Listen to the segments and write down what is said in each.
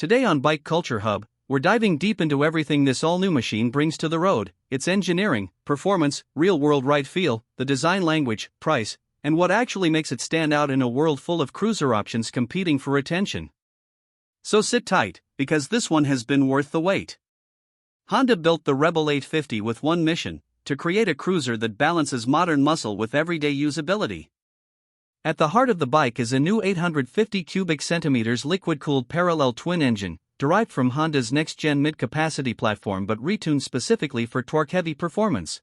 Today on Bike Culture Hub, we're diving deep into everything this all-new machine brings to the road: its engineering, performance, real-world ride feel, the design language, price, and what actually makes it stand out in a world full of cruiser options competing for attention. So sit tight, because this one has been worth the wait. Honda built the Rebel 850 with one mission: to create a cruiser that balances modern muscle with everyday usability. At the heart of the bike is a new 850 cubic centimeters liquid-cooled parallel twin engine, derived from Honda's next-gen mid-capacity platform but retuned specifically for torque-heavy performance.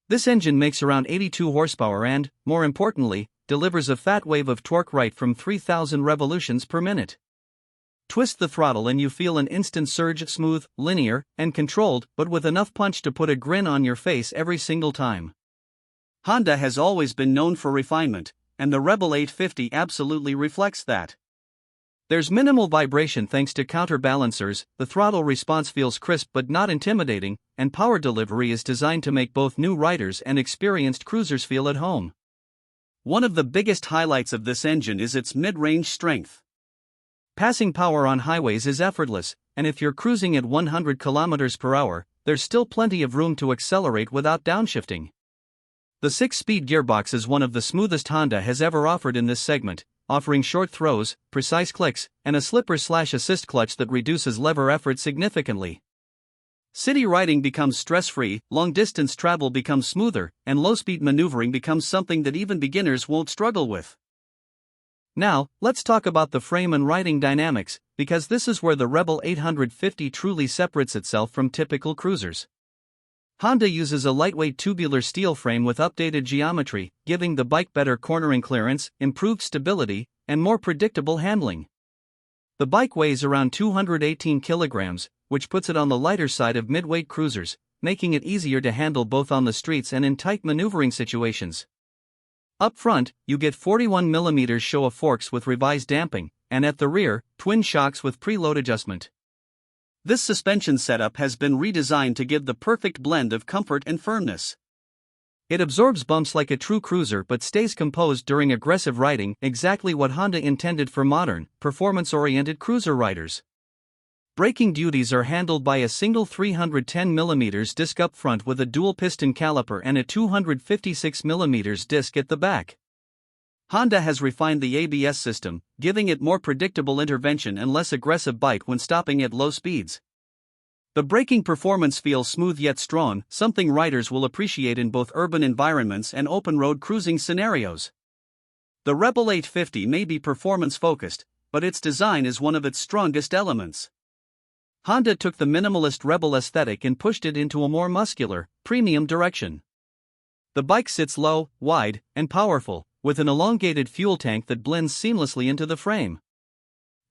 This engine makes around 82 horsepower and, more importantly, delivers a fat wave of torque right from 3,000 revolutions per minute. Twist the throttle and you feel an instant surge, smooth, linear, and controlled, but with enough punch to put a grin on your face every single time. Honda has always been known for refinement, and the Rebel 850 absolutely reflects that. There's minimal vibration thanks to counterbalancers, the throttle response feels crisp but not intimidating, and power delivery is designed to make both new riders and experienced cruisers feel at home. One of the biggest highlights of this engine is its mid-range strength. Passing power on highways is effortless, and if you're cruising at 100 km per hour, there's still plenty of room to accelerate without downshifting. The 6-speed gearbox is one of the smoothest Honda has ever offered in this segment, offering short throws, precise clicks, and a slipper/assist clutch that reduces lever effort significantly. City riding becomes stress-free, long-distance travel becomes smoother, and low-speed maneuvering becomes something that even beginners won't struggle with. Now, let's talk about the frame and riding dynamics, because this is where the Rebel 850 truly separates itself from typical cruisers. Honda uses a lightweight tubular steel frame with updated geometry, giving the bike better cornering clearance, improved stability, and more predictable handling. The bike weighs around 218 kilograms, which puts it on the lighter side of mid-weight cruisers, making it easier to handle both on the streets and in tight maneuvering situations. Up front, you get 41mm Showa forks with revised damping, and at the rear, twin shocks with preload adjustment. This suspension setup has been redesigned to give the perfect blend of comfort and firmness. It absorbs bumps like a true cruiser but stays composed during aggressive riding, exactly what Honda intended for modern, performance-oriented cruiser riders. Braking duties are handled by a single 310mm disc up front with a dual-piston caliper and a 256mm disc at the back. Honda has refined the ABS system, giving it more predictable intervention and less aggressive bite when stopping at low speeds. The braking performance feels smooth yet strong, something riders will appreciate in both urban environments and open-road cruising scenarios. The Rebel 850 may be performance-focused, but its design is one of its strongest elements. Honda took the minimalist Rebel aesthetic and pushed it into a more muscular, premium direction. The bike sits low, wide, and powerful, with an elongated fuel tank that blends seamlessly into the frame.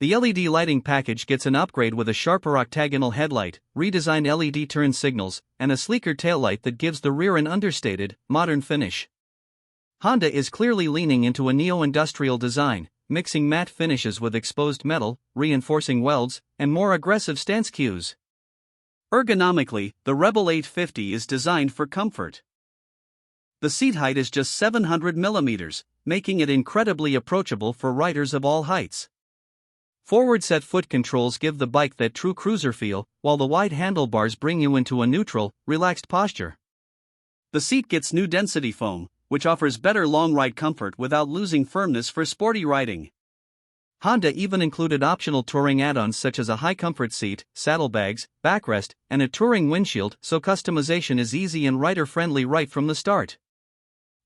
The LED lighting package gets an upgrade with a sharper octagonal headlight, redesigned LED turn signals, and a sleeker taillight that gives the rear an understated, modern finish. Honda is clearly leaning into a neo-industrial design, mixing matte finishes with exposed metal, reinforcing welds, and more aggressive stance cues. Ergonomically, the Rebel 850 is designed for comfort. The seat height is just 700mm, making it incredibly approachable for riders of all heights. Forward-set foot controls give the bike that true cruiser feel, while the wide handlebars bring you into a neutral, relaxed posture. The seat gets new density foam, which offers better long-ride comfort without losing firmness for sporty riding. Honda even included optional touring add-ons such as a high-comfort seat, saddlebags, backrest, and a touring windshield, so customization is easy and rider-friendly right from the start.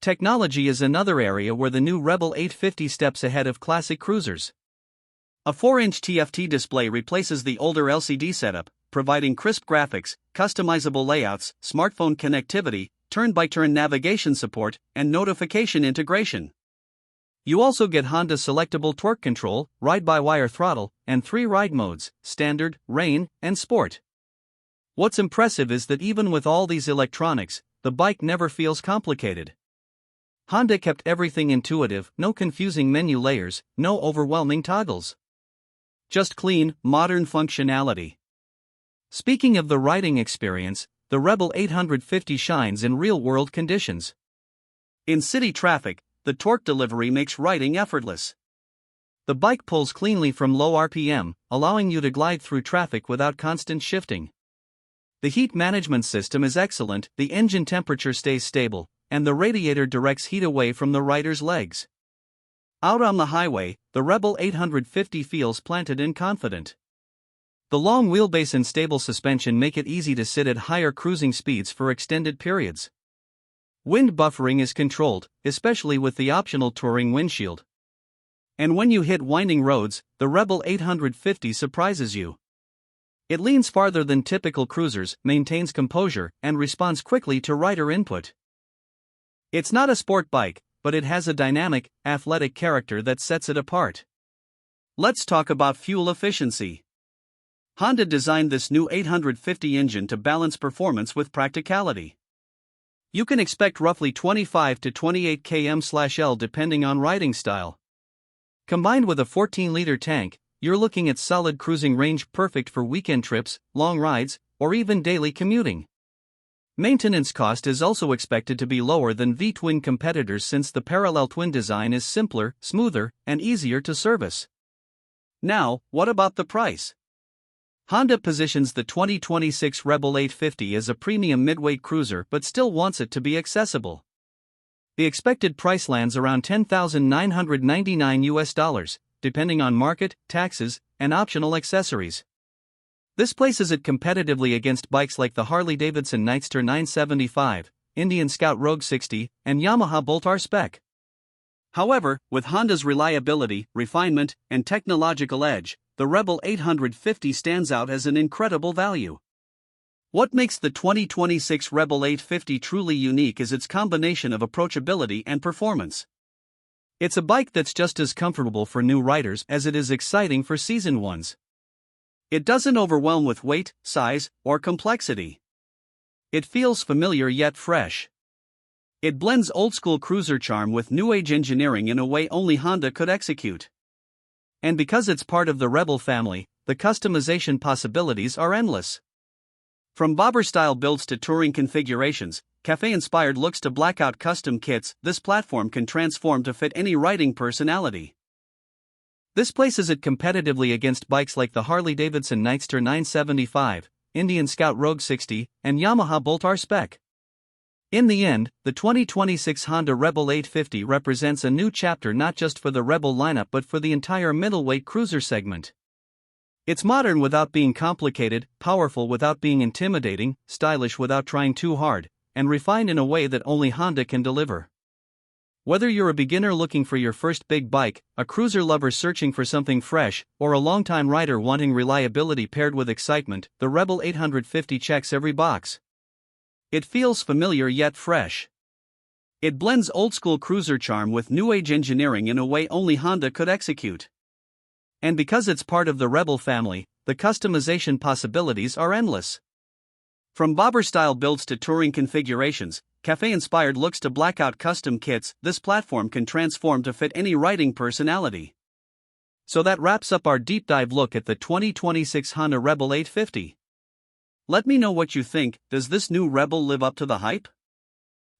Technology is another area where the new Rebel 850 steps ahead of classic cruisers. A 4-inch TFT display replaces the older LCD setup, providing crisp graphics, customizable layouts, smartphone connectivity, turn-by-turn navigation support, and notification integration. You also get Honda selectable torque control, ride-by-wire throttle, and 3 ride modes: standard, rain, and sport. What's impressive is that even with all these electronics, the bike never feels complicated. Honda kept everything intuitive, no confusing menu layers, no overwhelming toggles. Just clean, modern functionality. Speaking of the riding experience, the Rebel 850 shines in real-world conditions. In city traffic, the torque delivery makes riding effortless. The bike pulls cleanly from low RPM, allowing you to glide through traffic without constant shifting. The heat management system is excellent, the engine temperature stays stable, and the radiator directs heat away from the rider's legs. Out on the highway, the Rebel 850 feels planted and confident. The long wheelbase and stable suspension make it easy to sit at higher cruising speeds for extended periods. Wind buffering is controlled, especially with the optional touring windshield. And when you hit winding roads, the Rebel 850 surprises you. It leans farther than typical cruisers, maintains composure, and responds quickly to rider input. It's not a sport bike, but it has a dynamic, athletic character that sets it apart. Let's talk about fuel efficiency. Honda designed this new 850 engine to balance performance with practicality. You can expect roughly 25 to 28 km/L depending on riding style. Combined with a 14-liter tank, you're looking at solid cruising range perfect for weekend trips, long rides, or even daily commuting. Maintenance cost is also expected to be lower than V-twin competitors since the parallel twin design is simpler, smoother, and easier to service. Now, what about the price? Honda positions the 2026 Rebel 850 as a premium midweight cruiser but still wants it to be accessible. The expected price lands around $10,999, depending on market, taxes, and optional accessories. This places it competitively against bikes like the Harley-Davidson Nightster 975, Indian Scout Rogue 60, and Yamaha Bolt R Spec. However, with Honda's reliability, refinement, and technological edge, the Rebel 850 stands out as an incredible value. What makes the 2026 Rebel 850 truly unique is its combination of approachability and performance. It's a bike that's just as comfortable for new riders as it is exciting for seasoned ones. It doesn't overwhelm with weight, size, or complexity. It feels familiar yet fresh. It blends old-school cruiser charm with new-age engineering in a way only Honda could execute. And because it's part of the Rebel family, the customization possibilities are endless. From bobber-style builds to touring configurations, cafe-inspired looks to blackout custom kits, this platform can transform to fit any riding personality. This places it competitively against bikes like the Harley-Davidson Nightster 975, Indian Scout Rogue 60, and Yamaha Bolt R Spec. In the end, the 2026 Honda Rebel 850 represents a new chapter not just for the Rebel lineup but for the entire middleweight cruiser segment. It's modern without being complicated, powerful without being intimidating, stylish without trying too hard, and refined in a way that only Honda can deliver. Whether you're a beginner looking for your first big bike, a cruiser lover searching for something fresh, or a longtime rider wanting reliability paired with excitement, the Rebel 850 checks every box. It feels familiar yet fresh. It blends old-school cruiser charm with new-age engineering in a way only Honda could execute. And because it's part of the Rebel family, the customization possibilities are endless. From bobber-style builds to touring configurations, cafe-inspired looks to blackout custom kits, this platform can transform to fit any riding personality. So that wraps up our deep dive look at the 2026 Honda Rebel 850. Let me know what you think. Does this new Rebel live up to the hype?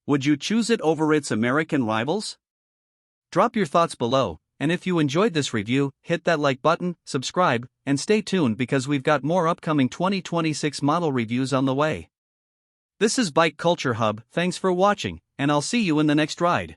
Would you choose it over its American rivals? Drop your thoughts below, and if you enjoyed this review, hit that like button, subscribe, and stay tuned because we've got more upcoming 2026 model reviews on the way. This is Bike Culture Hub, thanks for watching, and I'll see you in the next ride.